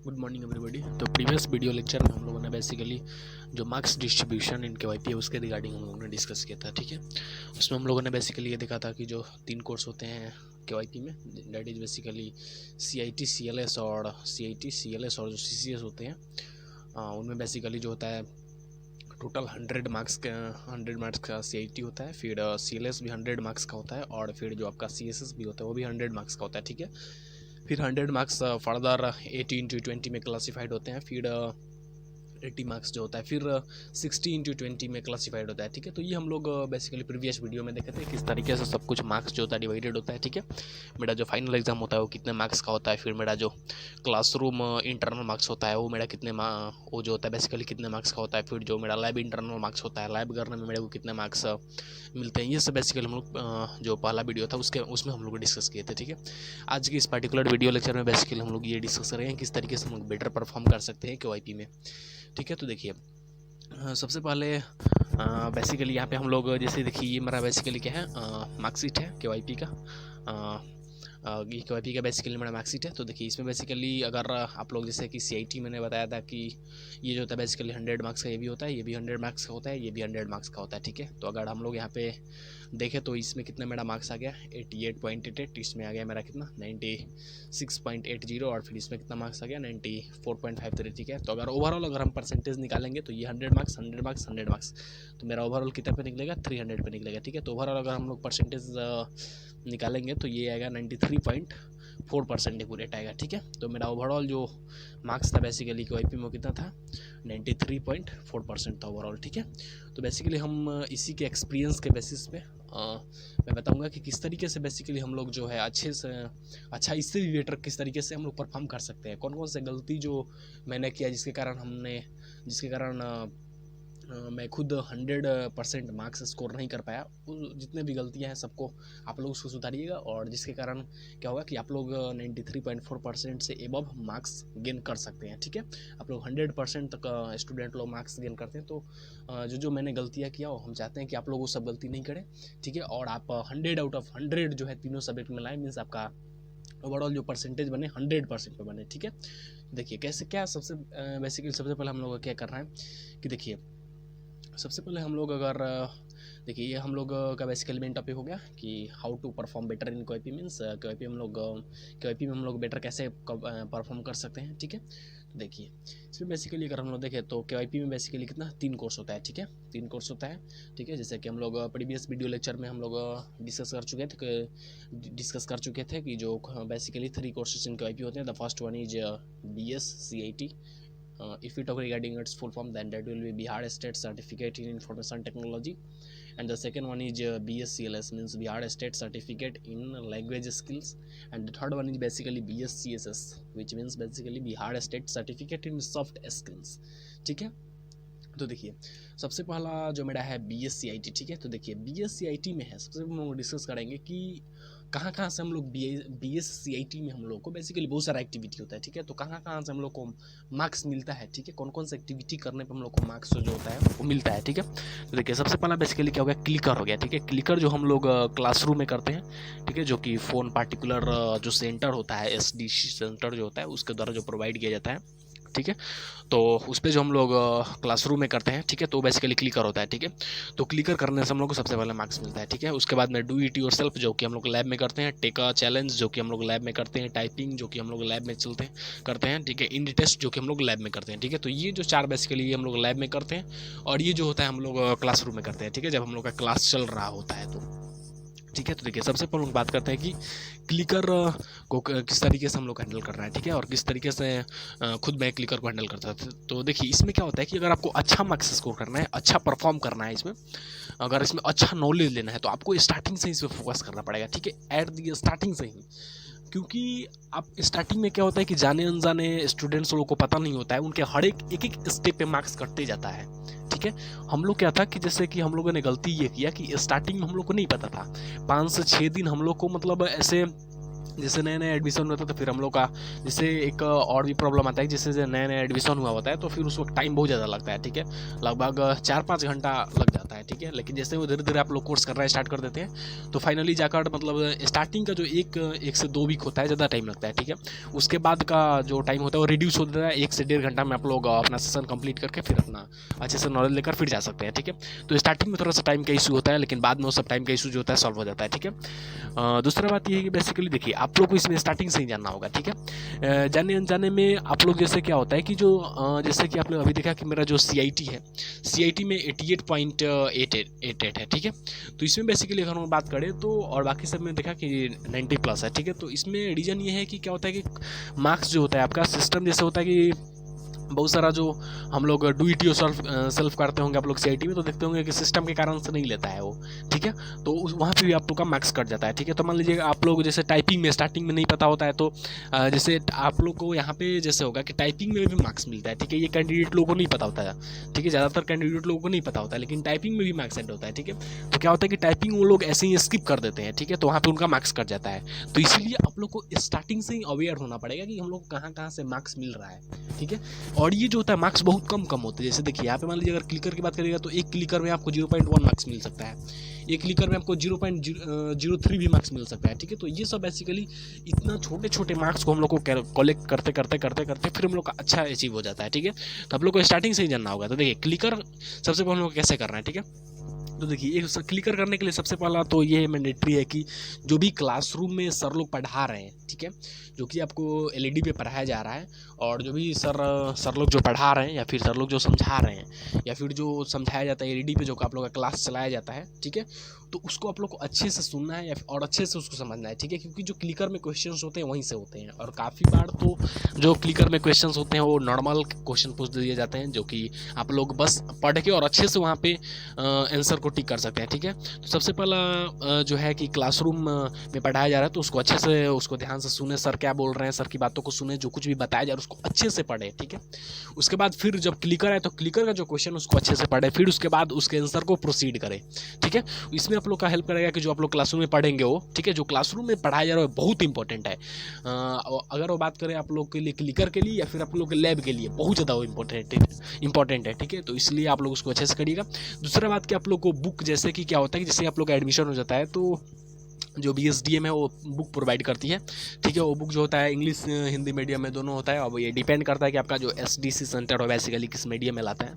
Good morning everybody. तो previous video lecture में हम लोगों ने बेसिकली जो मार्क्स डिस्ट्रीब्यूशन इन KYP है उसके रिगार्डिंग हम लोगों ने डिस्कस किया था। ठीक है, उसमें हम लोगों ने बेसिकली ये देखा था कि जो 3 कोर्स होते हैं KYP में, that is basically CIT CLS और जो CCS होते हैं, उनमें बेसिकली जो होता है टोटल 100 मार्क्स का CIT होता है, फिर CLS भी 100 मार्क्स का होता है, और फिर जो आपका CSS भी होता है वो भी 100 मार्क्स का होता है। ठीक है, फिर 100 मार्क्स फर्दर 80x20 में क्लासीफाइड होते हैं, फिर 80 मार्क्स जो होता है फिर 60x20 में क्लासीफाइड होता है। ठीक है, तो ये हम लोग बेसिकली प्रीवियस वीडियो में देखे थे किस तरीके से सब कुछ मार्क्स जो होता है डिवाइडेड होता है। ठीक है, मेरा जो फाइनल एग्जाम होता है वो कितने मार्क्स का होता है, फिर मेरा जो क्लासरूम इंटरनल मार्क्स होता है वो मेरा वो जो होता है बेसिकली कितने मार्क्स का होता है, फिर जो मेरा लैब इंटरनल मार्क्स होता है, लैब करने में मेरे को कितने मार्क्स मिलते हैं, ये सब बेसिकली हम लोग जो पहला वीडियो था उसमें हम लोग डिस्कस किए थे। ठीक है, आज की इस पर्टिकुलर वीडियो लेक्चर में बेसिकली हम लोग ये डिस्कस करेंगे किस तरीके से हम लोग बेटर परफॉर्म कर सकते हैं KYP में। ठीक है, तो देखिए सबसे पहले बेसिकली यहाँ पे हम लोग जैसे देखिए ये मेरा बेसिकली क्या है मार्कशीट है KYP का। ये KYP का बेसिकली मेरा मार्कशीट है। तो देखिए इसमें बेसिकली अगर आप लोग जैसे कि CIT मैंने बताया था कि ये जो होता है बेसिकली 100 मार्क्स का ये भी होता है, ये भी 100 मार्क्स का होता है, ये भी 100 मार्क्स का होता है। ठीक है, तो अगर हम लोग यहाँ पे देखें तो इसमें कितना मेरा मार्क्स आ गया 88.88, इसमें आ गया मेरा कितना 96.80, और फिर इसमें कितना मार्क्स आ गया 94.53। ठीक है, तो अगर ओवरऑल अगर हम परसेंटेज निकालेंगे तो ये 100 मार्क्स 100 मार्क्स 100 मार्क्स, तो मेरा ओवरऑल कितना पे निकलेगा 300 पे निकलेगा। ठीक है, तो ओवरऑल अगर हम लोग परसेंटेज निकालेंगे तो ये आएगा 93.4% एक्यूरेट आएगा। ठीक है, तो मेरा ओवरऑल जो मार्क्स था बेसिकली KYP में कितना था 93.4% था ओवरऑल। ठीक है, तो बेसिकली हम इसी के एक्सपीरियंस के बेसिस पे मैं बताऊंगा कि किस तरीके से बेसिकली हम लोग जो है अच्छा इससे भी बेटर किस तरीके से हम लोग परफॉर्म कर सकते हैं, कौन कौन से गलती जो मैंने किया जिसके कारण मैं खुद 100% मार्क्स स्कोर नहीं कर पाया। जितने भी गलतियां हैं सबको आप लोग उसको सुधारिएगा, और जिसके कारण क्या होगा कि आप लोग 93.4% से एबव मार्क्स गेन कर सकते हैं। ठीक है, आप लोग 100% तक स्टूडेंट लोग मार्क्स गेन करते हैं, तो जो मैंने गलतियां किया वो हम चाहते हैं कि आप लोग वो सब गलती नहीं करें। ठीक है, और आप 100 आउट ऑफ 100 जो है तीनों सब्जेक्ट में लाएँ, मीन्स आपका ओवरऑल जो परसेंटेज बने 100% पे बने। ठीक है, देखिए कैसे क्या सबसे बेसिकली सबसे पहले हम लोग क्या कर रहे हैं कि देखिए सबसे पहले हम लोग अगर देखिए ये हम लोग का बेसिकली मेन टॉपिक हो गया कि how to perform better in KYP, means KYP में हम लोग बेटर कैसे परफॉर्म कर सकते हैं। ठीक है, तो देखिए इसमें बेसिकली अगर हम लोग देखें तो KYP में बेसिकली कितना 3 कोर्स होता है। ठीक है, 3 कोर्स होता है। ठीक है, जैसे कि हम लोग प्रीवियस वीडियो लेक्चर में हम लोग डिस्कस कर चुके थे कि जो बेसिकली 3 कोर्सेज इन KYP होते हैं। The first one is BS CIT. If we talk regarding its full form, then that will be Bihar State Certificate in Information Technology, and the second one is BSCLS, means Bihar State Certificate in Language Skills, and the third one is basically BSCSS, which means basically Bihar State Certificate in Soft Skills. ठीक है, तो देखिए सबसे पहला जो मेरा है BSCIT। ठीक है, तो देखिए BSCIT में है सबसे हम लोग डिस्कस करेंगे कि कहाँ से हम लोग BSCIT में हम लोग को बेसिकली बहुत सारा एक्टिविटी होता है। ठीक है, तो कहाँ से हम लोग को मार्क्स मिलता है। ठीक है, कौन कौन सा एक्टिविटी करने पर हम लोग को मार्क्स जो होता है वो मिलता है। ठीक है, तो देखिए सबसे पहला बेसिकली क्या हो गया क्लिकर हो गया। ठीक है, क्लिकर जो हम लोग क्लासरूम में करते हैं। ठीक है, जो कि फ़ोन पार्टिकुलर जो सेंटर होता है SDC सेंटर जो होता है उसके द्वारा जो प्रोवाइड किया जाता है। ठीक है, तो उस पर जो हम लोग क्लासरूम में करते हैं। ठीक है, तो बेसिकली क्लिकर होता है। ठीक है, तो क्लिकर करने से हम लोग को सबसे पहले मार्क्स मिलता है। ठीक है, उसके बाद में डू इट योरसेल्फ जो कि हम लोग लैब में करते हैं, टेक अ चैलेंज जो कि हम लोग लैब में करते हैं, टाइपिंग जो कि हम लोग लैब में करते हैं। ठीक है, इंडी टेस्ट जो कि हम लोग लैब में करते हैं। ठीक है, तो ये जो 4 बेसिकली हम लोग लैब में करते हैं, और ये जो होता है हम लोग क्लासरूम में करते हैं। ठीक है, जब हम लोग का क्लास चल रहा होता है तो। ठीक है, तो देखिए सबसे पहले हम बात करते हैं कि क्लिकर को किस तरीके से हम लोग हैंडल कर रहे हैं। ठीक है, और किस तरीके से खुद मैं क्लिकर को हैंडल करता था। तो देखिए इसमें क्या होता है कि अगर आपको अच्छा मार्क्स स्कोर करना है, अच्छा परफॉर्म करना है, इसमें अगर इसमें अच्छा नॉलेज लेना है तो आपको स्टार्टिंग से ही इसमें फोकस करना पड़ेगा। ठीक है, एट दी स्टार्टिंग से ही, क्योंकि आप स्टार्टिंग में क्या होता है कि जाने अनजाने स्टूडेंट्स लोगों को पता नहीं होता है, उनके हर एक स्टेप पे मार्क्स कटते जाता है। ठीक है, हम लोग क्या था कि जैसे कि हम लोगों ने गलती ये किया कि स्टार्टिंग में हम लोग को नहीं पता था, 5 से 6 दिन हम लोग को मतलब ऐसे जैसे नया नया एडमिशन होता है तो फिर हम लोग का जैसे एक और भी प्रॉब्लम आता है, जैसे नया नया एडमिशन हुआ होता है तो फिर उस वक्त टाइम बहुत ज़्यादा लगता है, ठीक है, लगभग 4-5 घंटा लग जाता है, ठीक है। लेकिन जैसे वो धीरे धीरे आप लोग कोर्स करना स्टार्ट कर देते हैं तो फाइनली जाकर मतलब स्टार्टिंग का जो एक से 2 वीक होता है ज़्यादा टाइम लगता है, ठीक है। उसके बाद का जो टाइम होता है वो रिड्यूस हो जाता है, 1 से 1.5 घंटा में आप लोग अपना सेशन कंप्लीट करके फिर अपना अच्छे से नॉलेज लेकर फिर जा सकते हैं, ठीक है। तो स्टार्टिंग में थोड़ा सा टाइम का इशू होता है, लेकिन बाद में वो सब टाइम का इशू जो होता है सॉल्व हो जाता है, ठीक है। दूसरा बात ये है कि बेसिकली देखिए आप लोग को इसमें स्टार्टिंग से ही जानना होगा, ठीक है। जाने अनजाने में आप लोग जैसे क्या होता है कि जो जैसे कि आप लोग अभी देखा कि मेरा जो CIT है, CIT में 88.88 है, ठीक है। तो इसमें बेसिकली अगर हम बात करें तो और बाकी सब में देखा कि 90+ है, ठीक है। तो इसमें रीज़न ये है कि क्या होता है कि मार्क्स जो होता है आपका सिस्टम जैसे होता है कि बहुत सारा जो हम लोग डू इट सेल्फ करते होंगे आप लोग CIT में, तो देखते होंगे कि सिस्टम के कारण से नहीं लेता है वो, ठीक है। तो वहाँ पे भी आप लोग का मार्क्स कट जाता है, ठीक है। तो मान लीजिए आप लोग जैसे टाइपिंग में स्टार्टिंग में नहीं पता होता है तो जैसे आप लोग को यहाँ पे जैसे होगा कि टाइपिंग में भी मार्क्स मिलता है, ठीक है। ये कैंडिडेट लोगों को नहीं पता होता है, ठीक है, ज़्यादातर कैंडिडेट लोगों को नहीं पता होता है, लेकिन टाइपिंग में भी मार्क्स एड होता है, ठीक है। तो क्या होता है कि टाइपिंग वो लोग ऐसे ही स्किप कर देते हैं, ठीक है, तो वहाँ पर उनका मार्क्स कट जाता है। तो इसीलिए आप लोग को स्टार्टिंग से ही अवेयर होना पड़ेगा कि हम लोग कहाँ कहाँ से मार्क्स मिल रहा है, ठीक है। और ये जो होता है मार्क्स बहुत कम होते हैं। जैसे देखिए यहाँ पे मान लीजिए अगर क्लिकर की बात करिएगा तो एक क्लिकर में आपको 0.1 मार्क्स मिल सकता है, एक क्लिकर में आपको 0.03 भी मार्क्स मिल सकता है, ठीक है। तो ये सब बेसिकली इतना छोटे छोटे मार्क्स को हम लोग को कलेक्ट करते फिर हम लोग का अच्छा अचीव हो जाता है, ठीक है। तो आप लोग को स्टार्टिंग से ही जानना होगा। तो देखिए क्लिकर सबसे पहले हम लोग कैसे करना है, ठीक है। तो देखिए एक क्लिकर करने के लिए सबसे पहला तो ये मैंडेटरी है कि जो भी क्लासरूम में सर लोग पढ़ा रहे हैं, ठीक है, जो कि आपको LED पे पढ़ाया जा रहा है, और जो भी सर लोग जो पढ़ा रहे हैं या फिर सर लोग जो समझा रहे हैं या फिर जो समझाया जाता है LED पे जो आप लोग का क्लास चलाया जाता है, ठीक है, तो उसको आप लोग को अच्छे से सुनना है और अच्छे से उसको समझना है, ठीक है। क्योंकि जो क्लिकर में क्वेश्चंस होते हैं वहीं से होते हैं, और काफ़ी बार तो जो क्लिकर में क्वेश्चंस होते हैं वो नॉर्मल क्वेश्चन पूछ दिए जाते हैं, जो कि आप लोग बस पढ़ के और अच्छे से वहाँ पे आंसर को टिक कर सकते हैं, ठीक है। तो सबसे पहला जो है कि क्लासरूम में पढ़ाया जा रहा है तो उसको अच्छे से उसको ध्यान से सुने, सर क्या बोल रहे हैं, सर की बातों को सुने, जो कुछ भी बताया जा रहा है उसको अच्छे से पढ़े, ठीक है। उसके बाद फिर जब क्लिकर है तो क्लिकर का जो क्वेश्चन उसको अच्छे से पढ़े, फिर उसके बाद उसके आंसर को प्रोसीड करें, ठीक है। इसमें आप लोग का हेल्प करेगा कि जो आप लोग क्लासरूम में पढ़ेंगे वो, ठीक है, जो क्लासरूम में पढ़ाया जा रहा है बहुत इंपॉर्टेंट है। अगर वो बात करें आप लोग के लिए क्लिकर के लिए या फिर आप लोग के लैब के लिए, बहुत ज़्यादा इंपॉर्टेंट है, ठीक है। तो इसलिए आप लोग उसको अच्छे से करिएगा। दूसरा बात कि आप लोग को बुक, जैसे कि क्या होता है कि जैसे आप लोग का एडमिशन हो जाता है तो जो BSDM है वो बुक प्रोवाइड करती है, ठीक है। वो बुक जो होता है इंग्लिश हिंदी मीडियम में दोनों होता है। अब ये डिपेंड करता है कि आपका जो SDC सेंटर हो बेसिकली किस मीडियम में लाता है,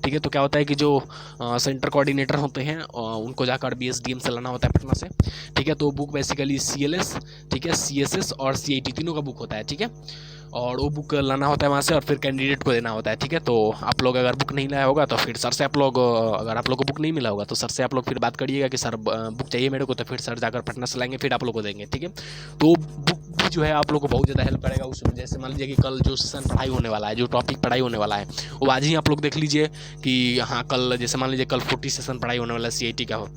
ठीक है। तो क्या होता है कि जो सेंटर कोऑर्डिनेटर होते हैं उनको जाकर BSDM से लाना होता है पटना से, ठीक है। तो बुक बेसिकली CLS, ठीक है, CSS और CIT तीनों का बुक होता है, ठीक है। और वो बुक लाना होता है वहाँ से और फिर कैंडिडेट को देना होता है, ठीक है। तो आप लोग अगर बुक नहीं लाया होगा तो फिर सर से आप लोग, अगर आप लोग को बुक नहीं मिला होगा तो सर से आप लोग फिर बात करिएगा कि सर बुक चाहिए मेरे को, तो फिर सर जाकर पटना से लाएंगे, फिर आप लोग को देंगे, ठीक है। तो बुक भी जो है आप लोग को बहुत ज़्यादा हेल्प करेगा उसमें। जैसे मान लीजिए कि कल जो सेशन पढ़ाई होने वाला है, जो टॉपिक पढ़ाई होने वाला है वो आज ही आप लोग देख लीजिए कि हाँ कल, जैसे मान लीजिए कल 40 सेशन पढ़ाई होने वाला है CIT का हो,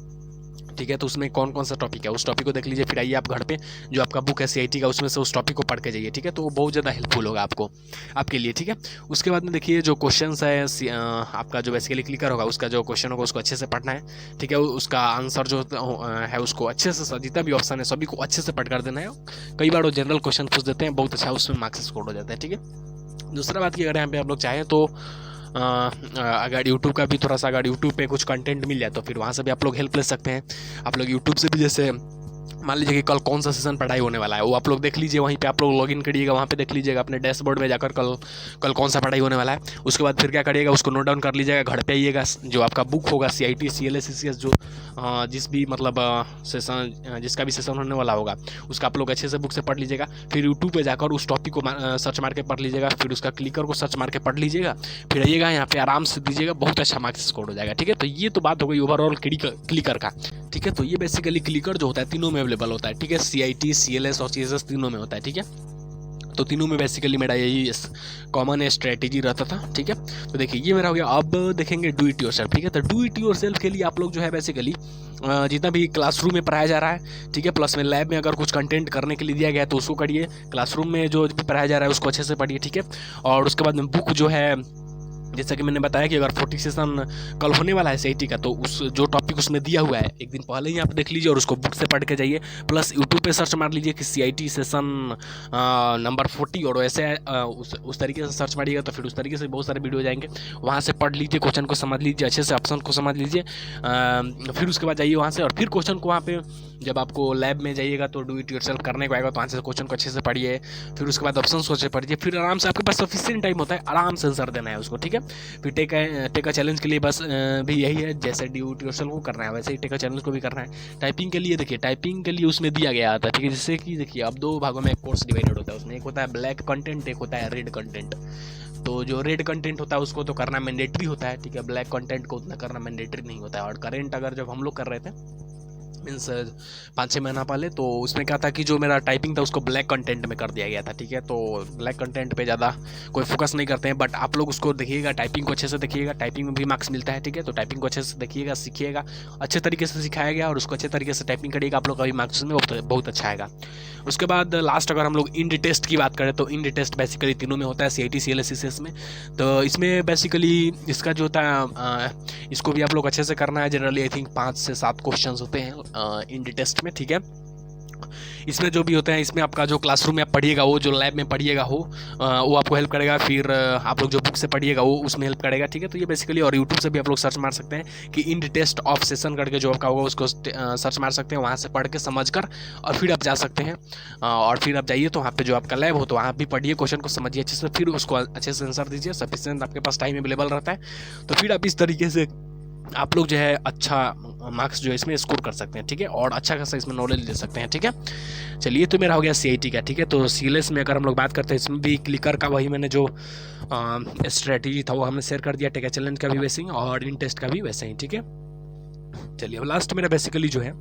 ठीक है। तो उसमें कौन कौन सा टॉपिक है उस टॉपिक को देख लीजिए, फिर आइए आप घर पे जो आपका बुक है CIT का उसमें से उस टॉपिक को पढ़ के जाइए, ठीक है। तो वो बहुत ज़्यादा हेल्पफुल होगा आपके लिए, ठीक है। उसके बाद में देखिए जो क्वेश्चंस है आपका जो बेसिकली क्लिकर होगा उसका जो क्वेश्चन होगा उसको अच्छे से पढ़ना है, ठीक है। उसका आंसर जो है उसको अच्छे से, जितना भी ऑप्शन है सभी को अच्छे से पढ़ कर देना है। कई बार वो जनरल क्वेश्चन पूछ देते हैं, बहुत अच्छा उसमें मार्क्स स्कोर हो जाता है, ठीक है। दूसरा बात की अगर यहाँ पे आप लोग चाहें तो अगर यूट्यूब का भी थोड़ा सा, अगर यूट्यूब पे कुछ कंटेंट मिल जाए तो फिर वहाँ से भी आप लोग हेल्प ले सकते हैं। आप लोग यूट्यूब से भी जैसे मान लीजिए कि कल कौन सा सेशन पढ़ाई होने वाला है वो आप लोग देख लीजिए, वहीं पे आप लोग लॉगिन करिएगा, वहाँ पे देख लीजिएगा अपने डैशबोर्ड में जाकर कल कौन सा पढ़ाई होने वाला है। उसके बाद फिर क्या करिएगा, उसको नोट डाउन कर लीजिएगा, घर पे आइएगा, जो आपका बुक होगा CIT CLS CCS जो जिस भी मतलब सेशन, जिसका भी सेशन होने वाला होगा उसका आप लोग अच्छे से बुक से पढ़ लीजिएगा। फिर यूट्यूब पे जाकर उस टॉपिक को सर्च मार के पढ़ लीजिएगा, फिर उसका क्लिकर को सर्च मार के पढ़ लीजिएगा, फिर आइएगा यहाँ पे आराम से दीजिएगा, बहुत अच्छा मार्क्स स्कोर हो जाएगा, ठीक है। तो ये तो बात हो गई ओवरऑल क्लिकर का, ठीक है। तो ये बेसिकली क्लिकर जो होता है तीनों में अवेलेबल होता है, ठीक है, CIT CLS और CSS तीनों में होता है, ठीक है। तो तीनों में बेसिकली मेरा यही कॉमन स्ट्रेटेजी रहता था, ठीक है। तो देखिए ये मेरा हो गया। अब देखेंगे डू इट योरसेल्फ, ठीक है। तो डू इट योरसेल्फ के लिए आप लोग जो है बेसिकली जितना भी क्लासरूम में पढ़ाया जा रहा है, ठीक है, प्लस में लैब में अगर कुछ कंटेंट करने के लिए दिया गया है तो उसको करिए, क्लासरूम में जो भी पढ़ाया जा रहा है उसको अच्छे से पढ़िए, ठीक है। और उसके बाद में बुक जो है जैसा कि मैंने बताया कि अगर 40 सेशन कल होने वाला है CIT का, तो उस जो टॉपिक उसमें दिया हुआ है एक दिन पहले ही आप देख लीजिए और उसको बुक से पढ़ के जाइए, प्लस यूट्यूब पे सर्च मार लीजिए कि CIT सेशन नंबर 40, और वैसे उस तरीके से सर्च मारिएगा तो फिर उस तरीके से बहुत सारे वीडियो जाएंगे, वहाँ से पढ़ लीजिए, क्वेश्चन को समझ लीजिए अच्छे से, ऑप्शन को समझ लीजिए, फिर उसके बाद जाइए वहाँ से, और फिर क्वेश्चन को वहाँ पे जब आपको लैब में जाइएगा तो डू इट योरसेल्फ करने को आएगा, तो वहाँ से क्वेश्चन को अच्छे से पढ़िए, फिर उसके बाद ऑप्शन सोचे पढ़िए, फिर आराम से आपके पास सफिशिएंट टाइम होता है, आराम से आंसर देना है उसको, ठीक है। फिर टेक अ चैलेंज के लिए बस भी यही है, जैसे डू इट योरसेल्फ को करना है वैसे ही टेक अ चैलेंज को भी करना है। टाइपिंग के लिए देखिए, टाइपिंग के लिए उसमें दिया गया था, ठीक है, जैसे कि देखिए अब 2 भागों में एक कोर्स डिवाइडेड होता है, उसमें एक होता है ब्लैक कंटेंट, एक होता है रेड कंटेंट। तो जो रेड कंटेंट होता है उसको तो करना मैंडेटरी होता है, ठीक है, ब्लैक कंटेंट को उतना करना मैंडेटरी नहीं होता है। और करेंट अगर जब हम लोग कर रहे थे मीन्स 5-6 महीना पहले, तो उसमें क्या था कि जो मेरा टाइपिंग था उसको ब्लैक कंटेंट में कर दिया गया था, ठीक है। तो ब्लैक कंटेंट पे ज़्यादा कोई फोकस नहीं करते हैं, बट आप लोग उसको देखिएगा, टाइपिंग को अच्छे से देखिएगा, टाइपिंग में भी मार्क्स मिलता है, ठीक है। तो टाइपिंग को अच्छे से देखिएगा, सीखिएगा, अच्छे तरीके से सिखाया गया और उसको अच्छे तरीके से टाइपिंग करिएगा, आप लोग का भी मार्क्स में बहुत अच्छा आएगा। उसके बाद लास्ट अगर हम लोग इंड टेस्ट की बात करें तो इंड टेस्ट बेसिकली तीनों में होता है, CIT CLS CCS में। तो इसमें बेसिकली इसका जो होता है इसको भी आप लोग अच्छे से करना है। जनरली आई थिंक 5 से 7 क्वेश्चन होते हैं इंड टेस्ट में, ठीक है। इसमें जो भी होते हैं, इसमें आपका जो क्लासरूम में आप पढ़िएगा वो जो लैब में पढ़िएगा वो आपको हेल्प करेगा, फिर आप लोग जो बुक से पढ़िएगा वो उसमें हेल्प करेगा, ठीक है। तो ये बेसिकली, और यूट्यूब से भी आप लोग सर्च मार सकते हैं कि इंड टेस्ट ऑफ सेशन करके जो आपका होगा उसको सर्च मार सकते हैं, वहाँ से पढ़ के समझ कर और फिर आप जा सकते हैं। और फिर आप जाइए तो वहाँ पे जो आपका लैब हो तो वहाँ भी पढ़िए, क्वेश्चन को समझिए अच्छे से, फिर उसको अच्छे से आंसर दीजिए, सफिशिएंट आपके पास टाइम अवेलेबल रहता है, तो फिर आप इस तरीके से आप लोग जो है अच्छा मार्क्स जो है इसमें स्कोर कर सकते हैं, ठीक है, और अच्छा खासा इसमें नॉलेज ले सकते हैं, ठीक है। चलिए, तो मेरा हो गया CIT का, ठीक है। तो CLS में अगर हम लोग बात करते हैं, इसमें भी क्लिकर का वही मैंने जो स्ट्रेटजी था वो हमने शेयर कर दिया, टेक अ चैलेंज का भी वैसे ही और इन टेस्ट का भी वैसे ही, ठीक है। चलिए, अब लास्ट मेरा बेसिकली जो है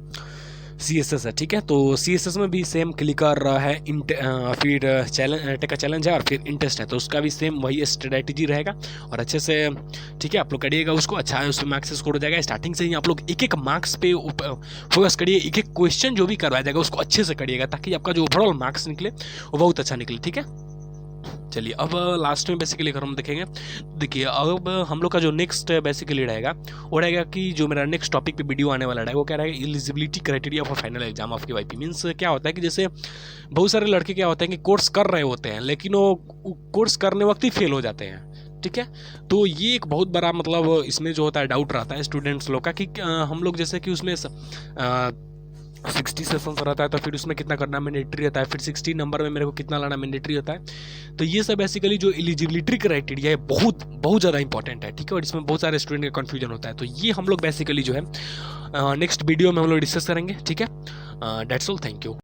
CSS है, ठीक है। तो CSS में भी सेम क्लिकर है, फिर टेक अ चैलेंज है और फिर इंटेस्ट है, तो उसका भी सेम वही स्ट्रेटजी रहेगा और अच्छे से, ठीक है, आप लोग करिएगा उसको, अच्छा है, उसमें मार्क्स स्कोर हो जाएगा। स्टार्टिंग से ही आप लोग एक मार्क्स पे फोकस करिए, एक क्वेश्चन जो भी करवाया जाएगा उसको अच्छे से करिएगा, ताकि आपका जो ओवरऑल मार्क्स निकले वो बहुत अच्छा निकले, ठीक है। चलिए, अब लास्ट में बेसिकली अगर हम देखेंगे, देखिए अब हम लोग का जो नेक्स्ट बेसिकली रहेगा वो रहेगा कि जो मेरा नेक्स्ट टॉपिक पे वीडियो आने वाला रहेगा वो क्या रहेगा, eligibility criteria for final exam of KYP। Means क्या होता है कि जैसे बहुत सारे लड़के क्या होते हैं कि कोर्स कर रहे होते हैं लेकिन वो कोर्स करने वक्त ही फेल हो जाते हैं, ठीक है। तो ये एक बहुत बड़ा मतलब इसमें जो होता है डाउट रहता है स्टूडेंट्स लोग का कि हम लोग जैसे कि उसमें 60 सेशन रहता है तो फिर उसमें कितना करना मैंडेटरी रहता है, फिर 60 नंबर में मेरे को कितना लाना मैंडेटरी होता है। तो ये सब बेसिकली जो एलिजिबिलिटी क्राइटेरिया है बहुत बहुत ज़्यादा इंपॉर्टेंट है, ठीक है, और इसमें बहुत सारे स्टूडेंट का कन्फ्यूजन होता है। तो ये हम लोग बेसिकली जो है नेक्स्ट वीडियो में हम लोग डिस्कस करेंगे, ठीक है। That's all, thank you.